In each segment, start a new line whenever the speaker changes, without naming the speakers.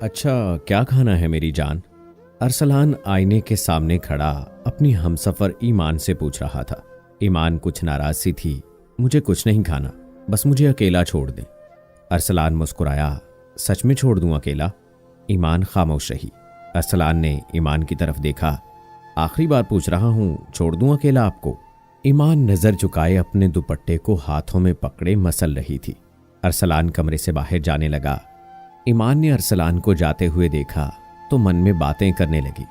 अच्छा, क्या खाना है मेरी जान? अरसलान आईने के सामने खड़ा अपनी हमसफर ईमान से पूछ रहा था। ईमान कुछ नाराज सी थी। मुझे कुछ नहीं खाना, बस मुझे अकेला छोड़ दे। अरसलान मुस्कुराया। सच में छोड़ दूं अकेला? ईमान खामोश रही। अरसलान ने ईमान की तरफ देखा। आखिरी बार पूछ रहा हूं, छोड़ दूं अकेला आपको? ईमान नजर झुकाए अपने दुपट्टे को हाथों में पकड़े मसल रही थी। अरसलान कमरे से बाहर जाने लगा। ईमान ने अरसलान को जाते हुए देखा तो मन में बातें करने लगी।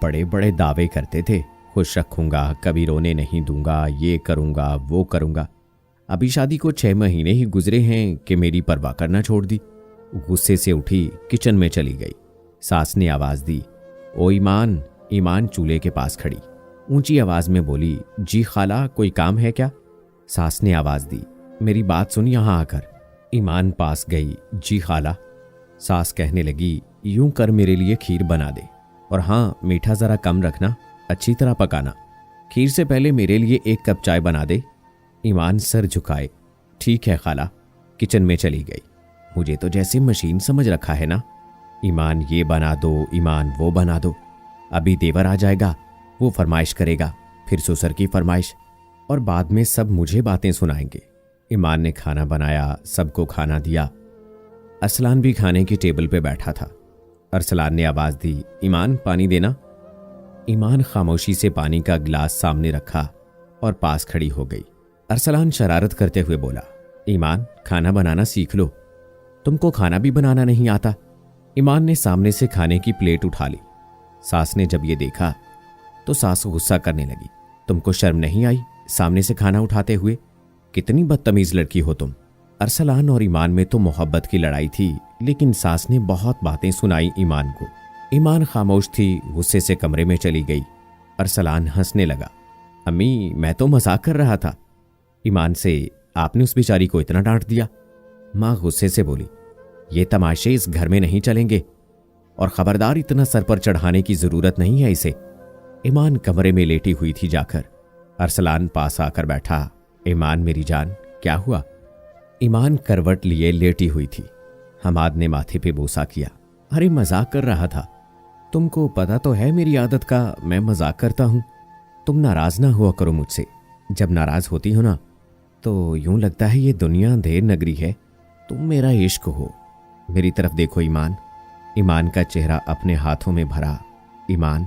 बड़े बड़े दावे करते थे, खुश रखूंगा, कभी रोने नहीं दूंगा, ये करूंगा वो करूंगा। अभी शादी को 6 महीने ही गुजरे हैं कि मेरी परवाह करना छोड़ दी। गुस्से से उठी किचन में चली गई। सास ने आवाज दी, ओ ईमान। ईमान चूल्हे के पास खड़ी ऊंची आवाज में बोली, जी खाला, कोई काम है क्या? सास ने आवाज दी, मेरी बात सुन यहां आकर। ईमान पास गई। जी खाला। सास कहने लगी, यूं कर मेरे लिए खीर बना दे, और हाँ, मीठा जरा कम रखना, अच्छी तरह पकाना। खीर से पहले मेरे लिए 1 कप चाय बना दे। ईमान सर झुकाए, ठीक है खाला। किचन में चली गई। मुझे तो जैसे मशीन समझ रखा है ना। ईमान ये बना दो, ईमान वो बना दो। अभी देवर आ जाएगा, वो फरमाइश करेगा, फिर ससुर की फरमाइश, और बाद में सब मुझे बातें सुनाएंगे। ईमान ने खाना बनाया, सबको खाना दिया। अरसलान भी खाने की टेबल पे बैठा था। अरसलान ने आवाज दी, ईमान पानी देना। ईमान खामोशी से पानी का गिलास सामने रखा और पास खड़ी हो गई। अरसलान शरारत करते हुए बोला, ईमान खाना बनाना सीख लो, तुमको खाना भी बनाना नहीं आता। ईमान ने सामने से खाने की प्लेट उठा ली। सास ने जब ये देखा तो सास गुस्सा करने लगी, तुमको शर्म नहीं आई सामने से खाना उठाते हुए? कितनी बदतमीज लड़की हो तुम। अरसलान और ईमान में तो मोहब्बत की लड़ाई थी, लेकिन सास ने बहुत बातें सुनाई ईमान को। ईमान खामोश थी, गुस्से से कमरे में चली गई। अरसलान हंसने लगा, अम्मी मैं तो मजाक कर रहा था। ईमान से, आपने उस बेचारी को इतना डांट दिया? माँ गुस्से से बोली, ये तमाशे इस घर में नहीं चलेंगे, और खबरदार इतना सर पर चढ़ाने की जरूरत नहीं है इसे। ईमान कमरे में लेटी हुई थी जाकर। अरसलान पास आकर बैठा। ईमान मेरी जान, क्या हुआ? ईमान करवट लिए लेटी हुई थी। हमाद ने माथे पे बोसा किया, अरे मजाक कर रहा था, तुमको पता तो है मेरी आदत का, मैं मजाक करता हूं। तुम नाराज ना हुआ करो मुझसे, जब नाराज होती हो ना तो यूं लगता है ये दुनिया अंधेर नगरी है, तुम मेरा इश्क हो। मेरी तरफ देखो ईमान। ईमान का चेहरा अपने हाथों में भरा। ईमान,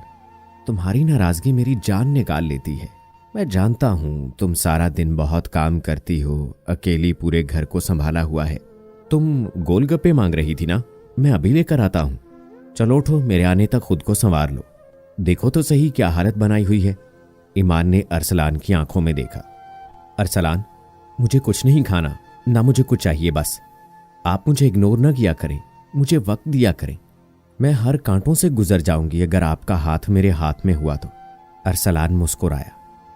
तुम्हारी नाराजगी मेरी जान निकाल लेती है। मैं जानता हूं तुम सारा दिन बहुत काम करती हो, अकेली पूरे घर को संभाला हुआ है। तुम गोलगप्पे मांग रही थी ना, मैं अभी लेकर आता हूं। चलो उठो, मेरे आने तक खुद को संवार लो। देखो तो सही क्या हालत बनाई हुई है। ईमान ने अरसलान की आंखों में देखा। अरसलान, मुझे कुछ नहीं खाना, ना मुझे कुछ चाहिए, बस आप मुझे इग्नोर ना किया करें, मुझे वक्त दिया करें। मैं हर कांटों से गुजर जाऊंगी अगर आपका हाथ मेरे हाथ में हुआ तो। अरसलान मुस्कुराया,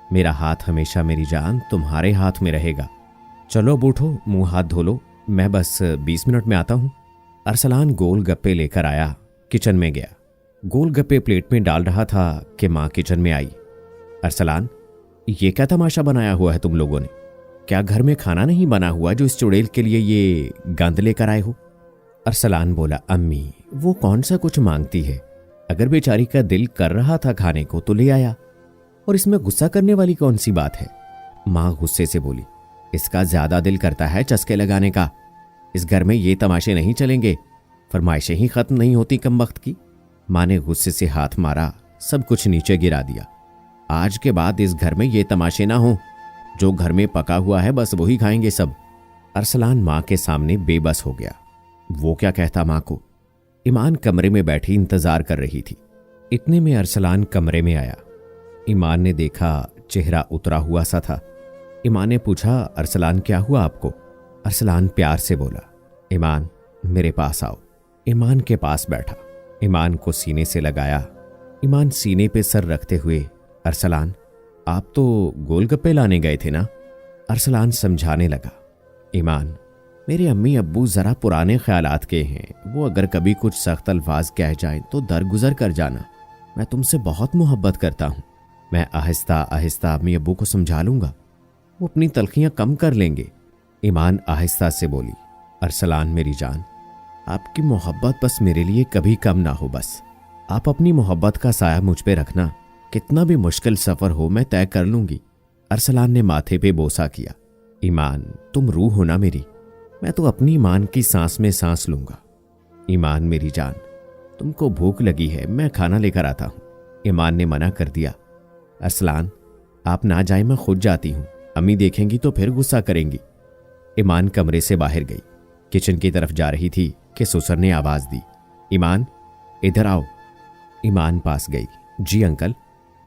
मेरा हाथ हमेशा मेरी जान तुम्हारे हाथ में रहेगा। चलो अब उठो, मुंह हाथ धो लो, मैं बस 20 मिनट में आता हूं। अरसलान गोल गप्पे लेकर आया, किचन में गया। गोल गप्पे प्लेट में डाल रहा था कि मां किचन में आई। अरसलान, ये क्या तमाशा बनाया हुआ है तुम लोगों ने? क्या घर में खाना नहीं बना हुआ जो इस चुड़ैल के लिए ये गंद लेकर आए हो? अरसलान बोला, अम्मी वो कौन सा कुछ मांगती है, अगर बेचारी का दिल कर रहा था खाने को तो ले आया, और इसमें गुस्सा करने वाली कौन सी बात है? मां गुस्से से बोली, इसका ज्यादा दिल करता है चस्के लगाने का। इस घर में ये तमाशे नहीं चलेंगे, फरमाइशें ही खत्म नहीं होती कम वक्त की। मां ने गुस्से से हाथ मारा, सब कुछ नीचे गिरा दिया। आज के बाद इस घर में ये तमाशे ना हो, जो घर में पका हुआ है बस वही खाएंगे सब। अरसलान मां के सामने बेबस हो गया। वो क्या कहता मां को? ईमान कमरे में बैठी इंतजार कर रही थी। इतने में अरसलान कमरे में आया। ईमान ने देखा, चेहरा उतरा हुआ सा था। ईमान ने पूछा, अरसलान क्या हुआ आपको? अरसलान प्यार से बोला, ईमान मेरे पास आओ। ईमान के पास बैठा, ईमान को सीने से लगाया। ईमान सीने पे सर रखते हुए, अरसलान आप तो गोलगप्पे लाने गए थे ना? अरसलान समझाने लगा, ईमान मेरे अम्मी अब्बू जरा पुराने ख्यालात के हैं, वो अगर कभी कुछ सख्त अल्फाज कह जाएं तो दरगुजर कर जाना। मैं तुमसे बहुत मोहब्बत करता हूं, मैं आहिस्ता आहिस्ता अम्मी अब्बू को समझा लूंगा, वो अपनी तलखियां कम कर लेंगे। ईमान आहिस्ता से बोली, अरसलान मेरी जान, आपकी मोहब्बत बस मेरे लिए कभी कम ना हो। बस आप अपनी मोहब्बत का साया मुझ पे रखना। कितना भी मुश्किल सफर हो मैं तय कर लूंगी। अरसलान ने माथे पे बोसा किया। ईमान, तुम रूह हो ना मेरी, मैं तो अपनी ईमान की सांस में सांस लूंगा। ईमान मेरी जान, तुमको भूख लगी है, मैं खाना लेकर आता हूं। ईमान ने मना कर दिया। अरसलान, आप ना जाए, मैं खुद जाती हूं, अम्मी देखेंगी तो फिर गुस्सा करेंगी। ईमान कमरे से बाहर गई। किचन की तरफ जा रही थी कि सुसर ने आवाज दी, ईमान इधर आओ। ईमान पास गई। जी अंकल।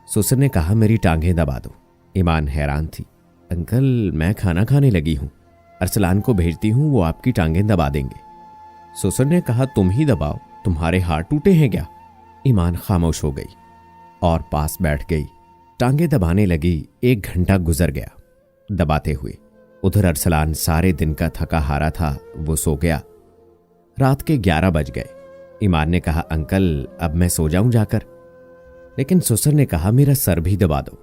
सुसर ने कहा, मेरी टांगें दबा दो। ईमान हैरान थी। अंकल, मैं खाना खाने लगी हूं, अरसलान को भेजती हूं, वो आपकी टांगें दबा देंगे। सुसर ने कहा, तुम ही दबाओ, तुम्हारे हाथ टूटे हैं क्या? ईमान खामोश हो गई और पास बैठ गई। टांगें दबाने लगी। 1 घंटा गुजर गया दबाते हुए। उधर अरसलान सारे दिन का थका हारा था, वो सो गया। रात के 11 बज गए। ईमान ने कहा, अंकल अब मैं सो जाऊं जाकर? लेकिन सुसर ने कहा, मेरा सर भी दबा दो।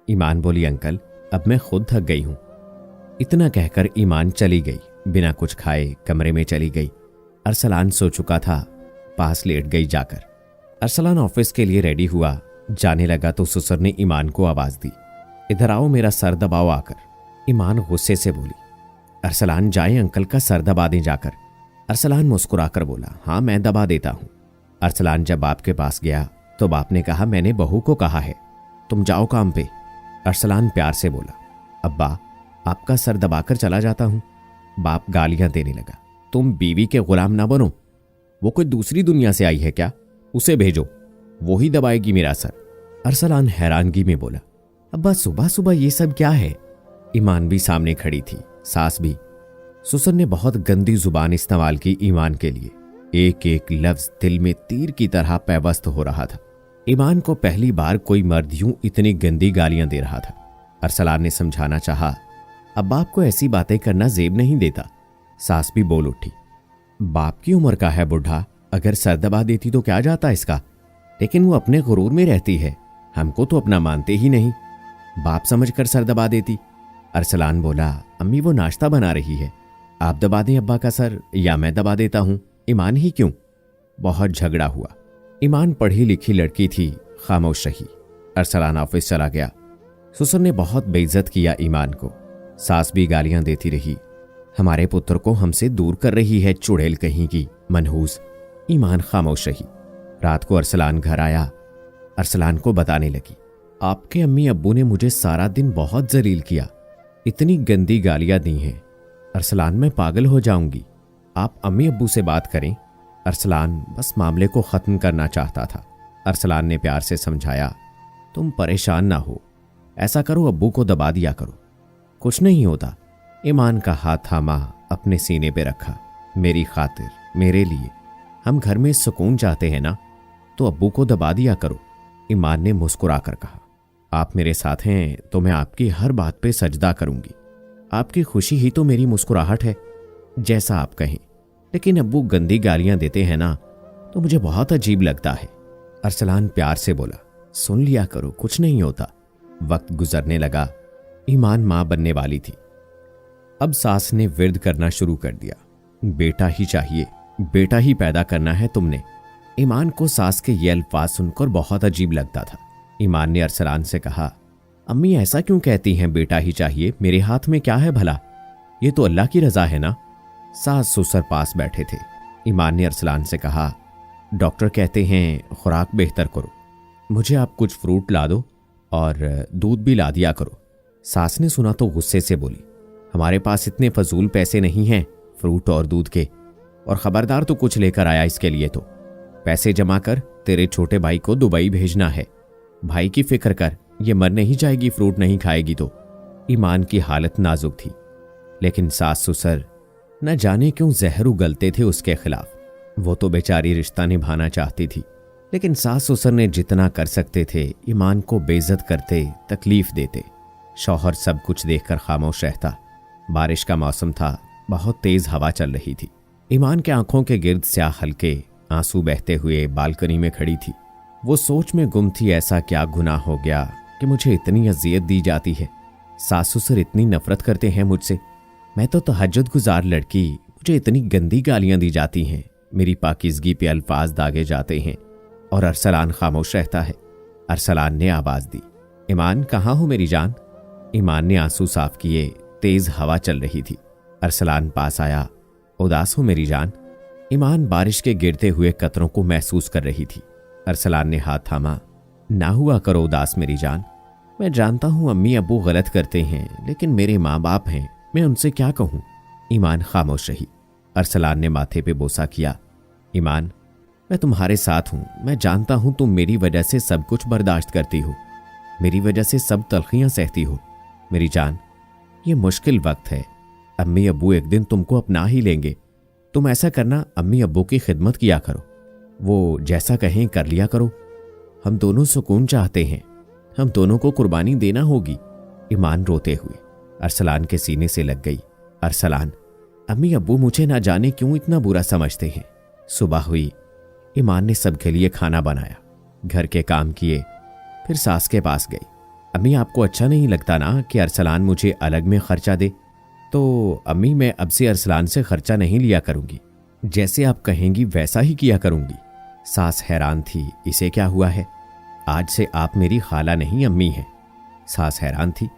ईमान बोली, अंकल अब मैं खुद थक गई हूं। इतना कहकर ईमान चली गई। बिना कुछ खाए कमरे में चली गई। अरसलान सो चुका था, पास लेट गई जाकर। अरसलान ऑफिस के लिए रेडी हुआ, जाने लगा तो सुसर ने ईमान को आवाज दी, इधर आओ, मेरा सर दबाओ आकर। ईमान गुस्से से बोली, अरसलान जाए, अंकल का सर दबा दें जाकर। अरसलान मुस्कुराकर बोला, हाँ मैं दबा देता हूं। अरसलान जब बाप के पास गया तो बाप ने कहा, मैंने बहू को कहा है तुम जाओ काम पे। अरसलान प्यार से बोला, अब्बा आपका सर दबाकर चला जाता हूं। बाप गालियां देने लगा, तुम बीवी के गुलाम ना बनो, वो कोई दूसरी दुनिया से आई है क्या? उसे भेजो, वो ही दबाएगी मेरा सर। अरसलान हैरानगी में बोला, अब्बा सुबह सुबह ये सब क्या है? ईमान भी सामने खड़ी थी, सास भी। सुसर ने बहुत गंदी जुबान इस्तेमाल की ईमान के लिए। एक एक लफ्ज दिल में तीर की तरह पैवस्त हो रहा था। ईमान को पहली बार कोई मर्द यूं इतनी गंदी गालियां दे रहा था। अरसलान ने समझाना चाहा, अब्बा आपको ऐसी बातें करना जेब नहीं देता। सास भी बोल उठी, बाप की उम्र का है बुढ़ा, अगर सर दबा देती तो क्या जाता इसका? लेकिन वो अपने गुरूर में रहती है, हमको तो अपना मानते ही नहीं, बाप समझकर सर दबा देती। अरसलान बोला, अम्मी वो नाश्ता बना रही है, आप दबा दें अब्बा का सर या मैं दबा देता हूं, ईमान ही क्यों? बहुत झगड़ा हुआ। ईमान पढ़ी लिखी लड़की थी, खामोश रही। अरसलान ऑफिस चला गया। सुसर ने बहुत बेइज्जत किया ईमान को। सास भी गालियां देती रही, हमारे पुत्र को हमसे दूर कर रही है, चुड़ैल कहीं की, मनहूस। ईमान खामोश रही। रात को अरसलान घर आया। अरसलान को बताने लगी, आपके अम्मी अब्बू ने मुझे सारा दिन बहुत जलील किया, इतनी गंदी गालियां दी हैं। अरसलान मैं पागल हो जाऊंगी, आप अम्मी अब्बू से बात करें। अरसलान बस मामले को खत्म करना चाहता था। अरसलान ने प्यार से समझाया, तुम परेशान ना हो, ऐसा करो अब्बू को दबा दिया करो, कुछ नहीं होता। ईमान का हाथ थामा, अपने सीने पे रखा, मेरी खातिर, मेरे लिए, हम घर में सुकून चाहते हैं ना, तो अब्बू को दबा दिया करो। ईमान ने मुस्कुरा कर कहा, आप मेरे साथ हैं तो मैं आपकी हर बात पे सजदा करूंगी, आपकी खुशी ही तो मेरी मुस्कुराहट है, जैसा आप कहें। लेकिन अब्बू गंदी गालियां देते हैं ना तो मुझे बहुत अजीब लगता है। अरसलान प्यार से बोला, सुन लिया करो, कुछ नहीं होता। वक्त गुजरने लगा। ईमान मां बनने वाली थी। अब सास ने विर्द करना शुरू कर दिया, बेटा ही चाहिए, बेटा ही पैदा करना है तुमने। ईमान को सास के ये अल्फाज सुनकर बहुत अजीब लगता था। ईमान ने अरसलान से कहा, अम्मी ऐसा क्यों कहती हैं, बेटा ही चाहिए, मेरे हाथ में क्या है भला, ये तो अल्लाह की रजा है ना। सास ससुर पास बैठे थे। ईमान ने अरसलान से कहा, डॉक्टर कहते हैं खुराक बेहतर करो, मुझे आप कुछ फ्रूट ला दो और दूध भी ला दिया करो। सास ने सुना तो गुस्से से बोली, हमारे पास इतने फजूल पैसे नहीं हैं फ्रूट और दूध के, और खबरदार तो कुछ लेकर आया इसके लिए तो पैसे जमा कर, तेरे छोटे भाई को दुबई भेजना है, भाई की फिक्र कर, ये मर नहीं जाएगी फ्रूट नहीं खाएगी तो। ईमान की हालत नाजुक थी, लेकिन सास ससुर न जाने क्यों जहर उगलते थे उसके खिलाफ। वो तो बेचारी रिश्ता निभाना चाहती थी, लेकिन सास ससुर ने जितना कर सकते थे ईमान को बेइज्जत करते, तकलीफ देते। शौहर सब कुछ देखकर खामोश रहता। बारिश का मौसम था, बहुत तेज हवा चल रही थी। ईमान के आंखों के गिर्द स्याह हल्के आंसू बहते हुए बालकनी में खड़ी थी। वो सोच में गुम थी, ऐसा क्या गुनाह हो गया कि मुझे इतनी अजियत दी जाती है, सास ससुर इतनी नफरत करते हैं मुझसे, मैं तो तहज्जुद गुजार लड़की, मुझे इतनी गंदी गालियां दी जाती हैं, मेरी पाकीज़गी पे अल्फाज दागे जाते हैं और अरसलान खामोश रहता है। अरसलान ने आवाज़ दी, ईमान कहाँ हो मेरी जान? ईमान ने आंसू साफ किए। तेज हवा चल रही थी। अरसलान पास आया। उदास हो मेरी जान? ईमान बारिश के गिरते हुए कतरों को महसूस कर रही थी। अरसलान ने हाथ थामा। ना हुआ करो उदास मेरी जान। मैं जानता हूं अम्मी अब्बू गलत करते हैं, लेकिन मेरे माँ बाप हैं, मैं उनसे क्या कहूं? ईमान खामोश रही। अरसलान ने माथे पे बोसा किया। ईमान, मैं तुम्हारे साथ हूं। मैं जानता हूं तुम मेरी वजह से सब कुछ बर्दाश्त करती हो, मेरी वजह से सब तलखियां सहती हो। मेरी जान, ये मुश्किल वक्त है। अम्मी अब्बू एक दिन तुमको अपना ही लेंगे। तुम ऐसा करना, अम्मी अब्बू की खिदमत किया करो, वो जैसा कहें कर लिया करो। हम दोनों सुकून चाहते हैं, हम दोनों को कुर्बानी देना होगी। ईमान रोते हुए अरसलान के सीने से लग गई। अरसलान, अम्मी अब्बू मुझे ना जाने क्यों इतना बुरा समझते हैं। सुबह हुई। ईमान ने सबके लिए खाना बनाया, घर के काम किए, फिर सास के पास गई। अम्मी, आपको अच्छा नहीं लगता ना कि अरसलान मुझे अलग में खर्चा दे? तो अम्मी, मैं अब से अरसलान से खर्चा नहीं लिया करूंगी, जैसे आप कहेंगी वैसा ही किया करूंगी। सास हैरान थी, इसे क्या हुआ है? आज से आप मेरी खाला नहीं अम्मी हैं। सास हैरान थी,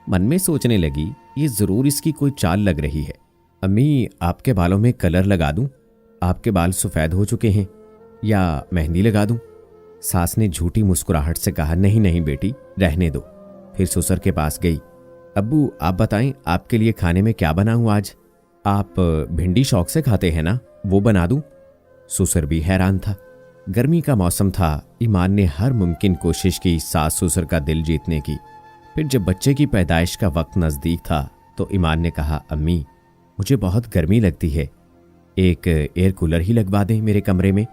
मन में सोचने लगी, ये जरूर इसकी कोई चाल लग रही है। अम्मी, आपके बालों में कलर लगा दूं? आपके बाल सफ़ेद हो चुके हैं, या मेहंदी लगा दूं? सास ने झूठी मुस्कुराहट से कहा, नहीं नहीं बेटी, रहने दो। फिर ससुर के पास गई। अब्बू, आप बताएं आपके लिए खाने में क्या बनाऊं आज? आप भिंडी शौक से खाते हैं ना, वो बना दूं? ससुर भी हैरान था। गर्मी का मौसम था। ईमान ने हर मुमकिन कोशिश की सास ससुर का दिल जीतने की। फिर जब बच्चे की पैदाइश का वक्त नज़दीक था तो ईमान ने कहा, अम्मी, मुझे बहुत गर्मी लगती है, एक एयर कूलर ही लगवा दें मेरे कमरे में।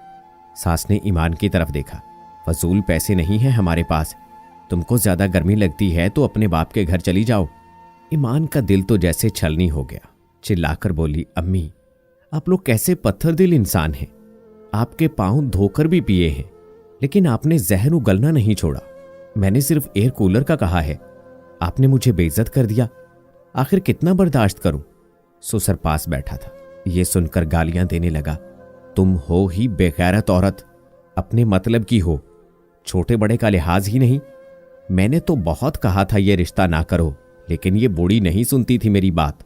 सास ने ईमान की तरफ देखा। फजूल पैसे नहीं है हमारे पास, तुमको ज्यादा गर्मी लगती है तो अपने बाप के घर चली जाओ। ईमान का दिल तो जैसे छलनी हो गया। चिल्लाकर बोली, अम्मी, आप लोग कैसे पत्थर दिल इंसान हैं। आपके पांव धोकर भी पिए हैं, लेकिन आपने जहर उगलना नहीं छोड़ा। मैंने सिर्फ एयर कूलर का कहा है, आपने मुझे बेइज्जत कर दिया। आखिर कितना बर्दाश्त करूं? ससुर पास बैठा था, ये सुनकर गालियां देने लगा। तुम हो ही बेगैरत औरत, अपने मतलब की हो, छोटे बड़े का लिहाज ही नहीं। मैंने तो बहुत कहा था ये रिश्ता ना करो, लेकिन ये बूढ़ी नहीं सुनती थी मेरी बात।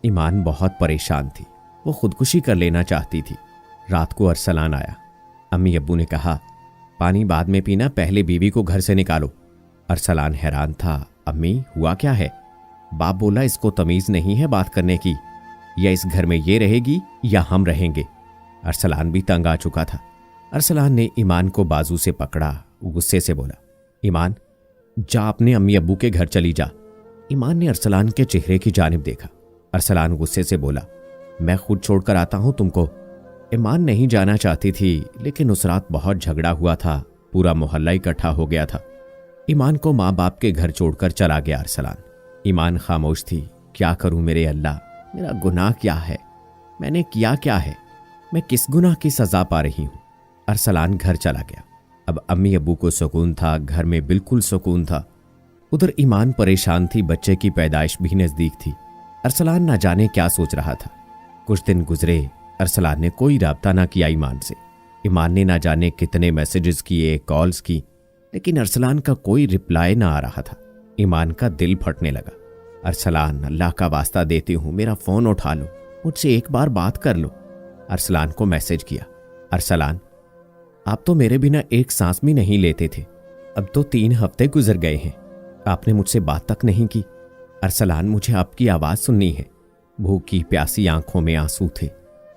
ईमान बहुत परेशान थी, वो खुदकुशी कर लेना चाहती थी। रात को अरसलान आया। अम्मी अब्बू ने कहा, पानी बाद में पीना, पहले बीवी को घर से निकालो। अरसलान हैरान था, अम्मी हुआ क्या है? बाप बोला इसको तमीज नहीं है बात करने की, या इस घर में ये रहेगी या हम रहेंगे। अरसलान भी तंग आ चुका था। अरसलान ने ईमान को बाजू से पकड़ा, गुस्से से बोला, ईमान, जा अपने अम्मी अब्बू के घर चली जा। ईमान ने अरसलान के चेहरे की जानिब देखा। अरसलान गुस्से से बोला, मैं खुद छोड़कर आता हूं तुमको। ईमान नहीं जाना चाहती थी, लेकिन उस रात बहुत झगड़ा हुआ था, पूरा मोहल्ला इकट्ठा हो गया था। ईमान को माँ बाप के घर छोड़कर चला गया अरसलान। ईमान खामोश थी। क्या करूं मेरे अल्लाह, मेरा गुनाह क्या है? मैंने किया क्या है? मैं किस गुनाह की सजा पा रही हूं? अरसलान घर चला गया। अब अम्मी अब्बू को सुकून था, घर में बिल्कुल सुकून था। उधर ईमान परेशान थी, बच्चे की पैदाइश भी नजदीक थी। अरसलान ना जाने क्या सोच रहा था। कुछ दिन गुजरे, अरसलान ने कोई राब्ता ना किया ईमान से। ईमान ने ना जाने कितने मैसेजेस किए, कॉल्स की, लेकिन अरसलान का कोई रिप्लाई ना आ रहा था। ईमान का दिल फटने लगा। अरसलान, अल्लाह का वास्ता देती हूं, मेरा फोन उठा लो, मुझसे एक बार बात कर लो। अरसलान को मैसेज किया, अरसलान, आप तो मेरे बिना एक सांस भी नहीं लेते थे, अब तो 3 हफ्ते गुजर गए हैं, आपने मुझसे बात तक नहीं की। अरसलान, मुझे आपकी आवाज सुननी है। भूखी प्यासी आंखों में आंसू थे।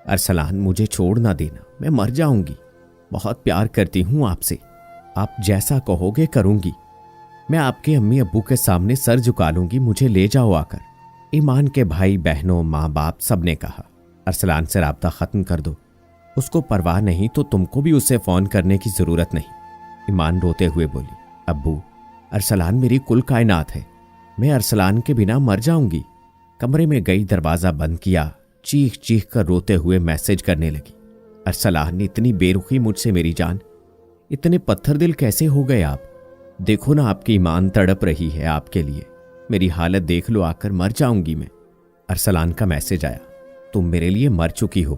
अरसलान, मुझे छोड़ ना देना, मैं मर जाऊंगी, बहुत प्यार करती हूं आपसे, आप जैसा कहोगे करूंगी। मैं आपके अम्मी अब्बू के सामने सर झुका लूंगी, मुझे ले जाओ आकर। ईमान के भाई बहनों, माँ बाप सबने कहा, अरसलान से राब्ता खत्म कर दो, उसको परवाह नहीं तो तुमको भी उससे फोन करने की जरूरत नहीं। ईमान रोते हुए बोली, अब्बू, अरसलान मेरी कुल कायनात है, मैं अरसलान के बिना मर जाऊंगी। कमरे में गई, दरवाजा बंद किया, चीख चीख कर रोते हुए मैसेज करने लगी। अरसलान, इतनी बेरुखी मुझसे मेरी जान, इतने पत्थर दिल कैसे हो गए आप? देखो ना आपकी ईमान तड़प रही है आपके लिए, मेरी हालत देख लो आकर, मर जाऊंगी मैं। अरसलान का मैसेज आया, तुम मेरे लिए मर चुकी हो,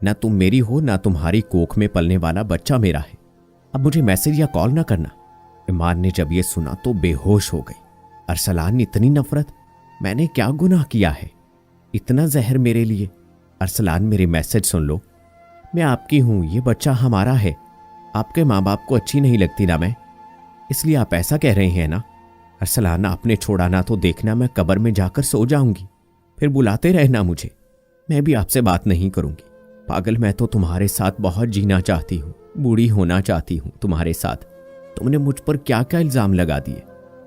ना तुम मेरी हो, ना तुम्हारी कोख में पलने वाला बच्चा मेरा है। अब मुझे मैसेज या कॉल ना करना। ईमान ने जब ये सुना तो बेहोश हो गई। अरसलान, इतनी नफरत? मैंने क्या गुनाह किया है? इतना जहर मेरे लिए? अरसलान, मेरे मैसेज सुन लो। मैं आपकी हूं, ये बच्चा हमारा है। आपके माँ बाप को अच्छी नहीं लगती ना मैं, इसलिए आप ऐसा कह रहे हैं ना? अरसलान, आपने छोड़ा ना तो देखना मैं कब्र में जाकर सो जाऊंगी, फिर बुलाते रहना मुझे। मैं भी आपसे बात नहीं करूंगी। पागल, मैं तो तुम्हारे साथ बहुत जीना चाहती हूँ, बूढ़ी होना चाहती हूँ तुम्हारे साथ। तुमने मुझ पर क्या क्या इल्जाम लगा दिए।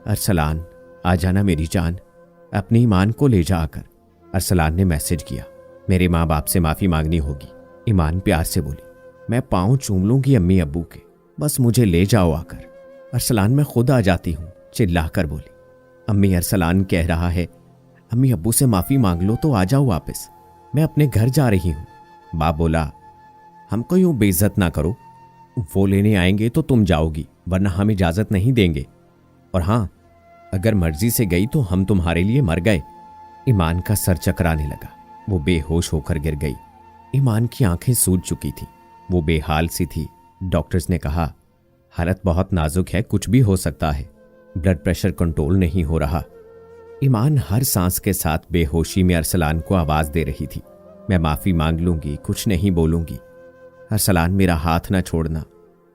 अरसलान, आ जाना मेरी जान, अपनी ईमान को ले जा आकर। अरसलान ने मैसेज किया, मेरे माँ बाप से माफ़ी मांगनी होगी। ईमान प्यार से बोली, मैं पाँव चूम लूंगी अम्मी अब्बू के, बस मुझे ले जाओ आकर। अरसलान, मैं खुद आ जाती हूँ, चिल्लाकर बोली। अम्मी, अरसलान कह रहा है अम्मी अब्बू से माफ़ी मांग लो तो आ जाओ वापस, मैं अपने घर जा रही हूँ। बाप बोला, हमको यूं बेइज्जत ना करो, वो लेने आएंगे तो तुम जाओगी, वरना हम इजाज़त नहीं देंगे। और हाँ, अगर मर्जी से गई तो हम तुम्हारे लिए मर गए। ईमान का सर चकराने लगा, वो बेहोश होकर गिर गई। ईमान की आंखें सूज चुकी थी, वो बेहाल सी थी। डॉक्टर्स ने कहा, हालत बहुत नाजुक है, कुछ भी हो सकता है, ब्लड प्रेशर कंट्रोल नहीं हो रहा। ईमान हर सांस के साथ बेहोशी में अरसलान को आवाज दे रही थी, मैं माफी मांग लूंगी, कुछ नहीं बोलूंगी। अरसलान, मेरा हाथ ना छोड़ना,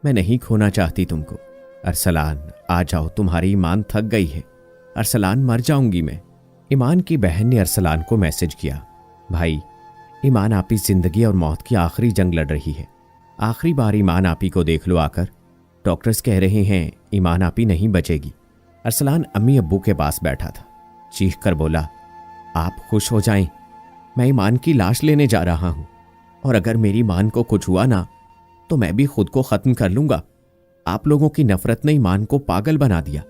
मैं नहीं खोना चाहती तुमको। अरसलान, आ जाओ, तुम्हारी ईमान थक गई है। अरसलान, मर जाऊंगी मैं। ईमान की बहन ने अरसलान को मैसेज किया, भाई, ईमान आपी जिंदगी और मौत की आखिरी जंग लड़ रही है, आखिरी बार ईमान आपी को देख लो आकर। डॉक्टर्स कह रहे हैं ईमान आपी नहीं बचेगी। अरसलान अम्मी अब्बू के पास बैठा था, चीख कर बोला, आप खुश हो जाएं, मैं ईमान की लाश लेने जा रहा हूं, और अगर मेरी ईमान को कुछ हुआ ना तो मैं भी खुद को खत्म कर लूंगा। आप लोगों की नफरत ने ईमान को पागल बना दिया,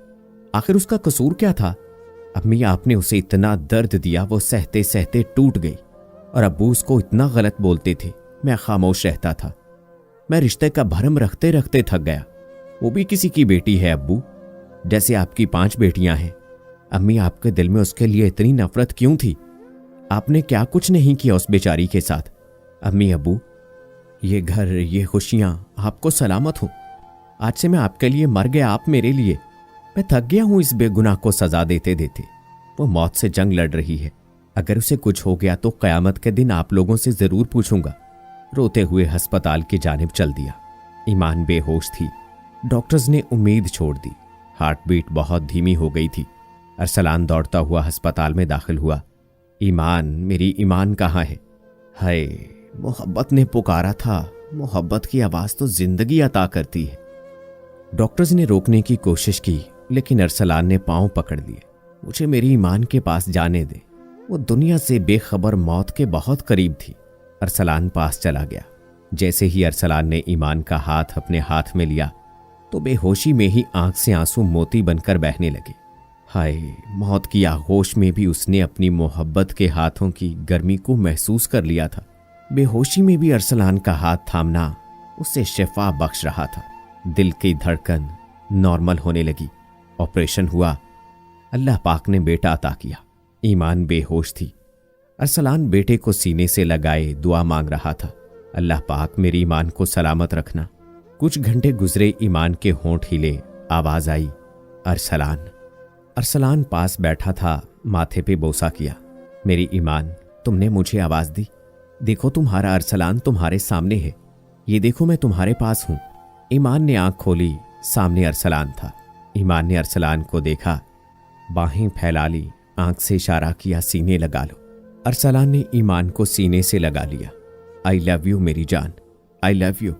आखिर उसका कसूर क्या था? अम्मी, आपने उसे इतना दर्द दिया, वो सहते सहते टूट गई, और अब्बू उसको इतना गलत बोलते थे, मैं खामोश रहता था। मैं रिश्ते का भरम रखते रखते थक गया। वो भी किसी की बेटी है अब्बू, जैसे आपकी 5 बेटियां हैं। अम्मी, आपके दिल में उसके लिए इतनी नफरत क्यों थी? आपने क्या कुछ नहीं किया उस बेचारी के साथ? अम्मी अब्बू, ये घर, ये खुशियां आपको सलामत हो। आज से मैं आपके लिए मर गया, आप मेरे लिए। मैं थक गया हूं इस बेगुनाह को सजा देते देते। वो मौत से जंग लड़ रही है, अगर उसे कुछ हो गया तो कयामत के दिन आप लोगों से जरूर पूछूंगा। रोते हुए अस्पताल की जानिब चल दिया। ईमान बेहोश थी, डॉक्टर्स ने उम्मीद छोड़ दी, हार्ट बीट बहुत धीमी हो गई थी। अरसलान दौड़ता हुआ अस्पताल में दाखिल हुआ। ईमान, मेरी ईमान कहाँ है? हाय, मोहब्बत ने पुकारा था, मोहब्बत की आवाज तो जिंदगी अता करती है। डॉक्टर्स ने रोकने की कोशिश की, लेकिन अरसलान ने पांव पकड़ लिए। मुझे मेरी ईमान के पास जाने दे, वो दुनिया से बेखबर मौत के बहुत करीब थी। अरसलान पास चला गया। जैसे ही अरसलान ने ईमान का हाथ अपने हाथ में लिया तो बेहोशी में ही आंख से आंसू मोती बनकर बहने लगे। हाय, मौत की आगोश में भी उसने अपनी मोहब्बत के हाथों की गर्मी को महसूस कर लिया था। बेहोशी में भी अरसलान का हाथ थामना उसे शिफा बख्श रहा था। दिल की धड़कन नॉर्मल होने लगी। ऑपरेशन हुआ, अल्लाह पाक ने बेटा अता किया। ईमान बेहोश थी। अरसलान बेटे को सीने से लगाए दुआ मांग रहा था, अल्लाह पाक मेरी ईमान को सलामत रखना। कुछ घंटे गुजरे, ईमान के होंठ हिले, आवाज आई, अरसलान। अरसलान पास बैठा था, माथे पे बोसा किया। मेरी ईमान, तुमने मुझे आवाज दी। देखो, तुम्हारा अरसलान तुम्हारे सामने है, ये देखो मैं तुम्हारे पास हूं। ईमान ने आंख खोली, सामने अरसलान था। ईमान ने अरसलान को देखा, बाहें फैला ली, आंख से इशारा किया, सीने लगा लो। अरसलान ने ईमान को सीने से लगा लिया। आई लव यू मेरी जान, आई लव यू।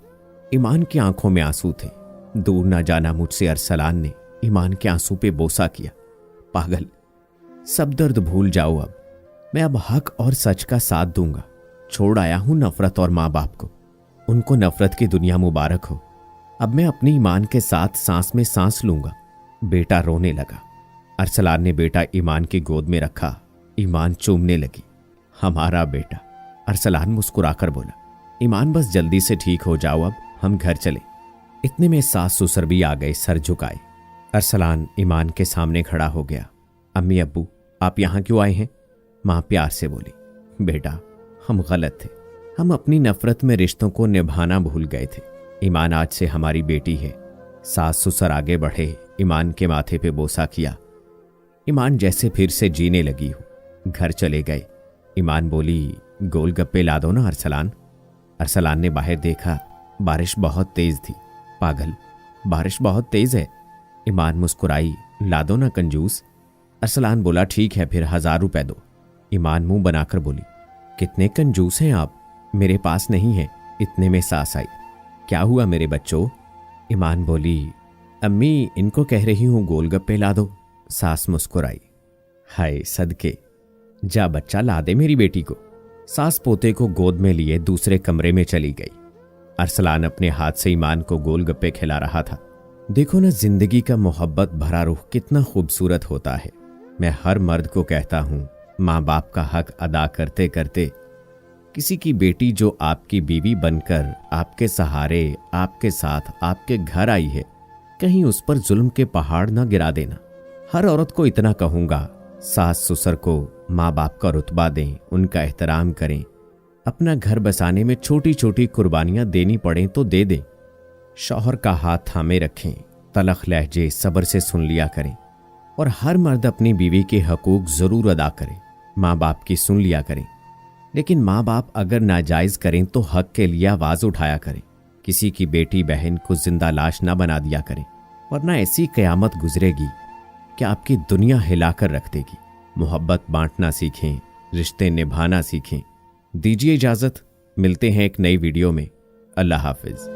ईमान की आंखों में आंसू थे। दूर ना जाना मुझसे, अरसलान ने ईमान के आंसू पे बोसा किया। पागल, सब दर्द भूल जाओ अब, मैं अब हक और सच का साथ दूंगा। छोड़ आया हूं नफरत और माँ बाप को, उनको नफरत की दुनिया मुबारक हो। अब मैं अपनी ईमान के साथ सांस में सांस लूंगा। बेटा रोने लगा। अरसलान ने बेटा ईमान की गोद में रखा। ईमान चूमने लगी, हमारा बेटा। अरसलान मुस्कुराकर बोला, ईमान बस जल्दी से ठीक हो जाओ, अब हम घर चले। इतने में सास ससुर भी आ गए, सर झुकाए। अरसलान ईमान के सामने खड़ा हो गया। अम्मी अब्बू, आप यहां क्यों आए हैं? मां प्यार से बोली, बेटा हम गलत थे। हम अपनी नफरत में रिश्तों को निभाना भूल गए थे। ईमान आज से हमारी बेटी है। सास ससुर आगे बढ़े, ईमान के माथे पे बोसा किया। ईमान जैसे फिर से जीने लगी हो। घर चले गए। ईमान बोली, गोलगप्पे ला दो ना अरसलान। अरसलान ने बाहर देखा, बारिश बहुत तेज थी। पागल, बारिश बहुत तेज है। ईमान मुस्कुराई, ला दो ना कंजूस। अरसलान बोला, ठीक है फिर 1000 रुपए दो। ईमान मुंह बनाकर बोली, कितने कंजूस हैं आप, मेरे पास नहीं है। इतने में सास आई। क्या हुआ मेरे बच्चों? ईमान बोली, अम्मी इनको कह रही हूं गोलगप्पे ला दो। सास मुस्कुराई, हाय सदके, जा बच्चा ला दे मेरी बेटी को। सास पोते को गोद में लिए दूसरे कमरे में चली गई। अरसलान अपने हाथ से ईमान को गोलगप्पे खिला रहा था। देखो ना, जिंदगी का मोहब्बत भरा रूह कितना खूबसूरत होता है। मैं हर मर्द को कहता हूं, माँ बाप का हक अदा करते करते किसी की बेटी जो आपकी बीवी बनकर आपके सहारे, आपके साथ, आपके घर आई है, कहीं उस पर जुल्म के पहाड़ ना गिरा देना। हर औरत को इतना कहूंगा, सास ससुर को माँ बाप का रुतबा दें, उनका एहतराम करें। अपना घर बसाने में छोटी छोटी कुर्बानियां देनी पड़ें तो दे दें। शौहर का हाथ थामे रखें, तलख लहजे सब्र से सुन लिया करें। और हर मर्द अपनी बीवी के हकूक जरूर अदा करे, माँ बाप की सुन लिया करें। लेकिन माँ बाप अगर नाजायज करें तो हक के लिए आवाज उठाया करें। किसी की बेटी बहन को जिंदा लाश ना बना दिया करें, वरना ऐसी कयामत गुजरेगी कि आपकी दुनिया हिलाकर रख देगी। मोहब्बत बांटना सीखें, रिश्ते निभाना सीखें। दीजिए इजाजत, मिलते हैं एक नई वीडियो में। अल्लाह हाफिज।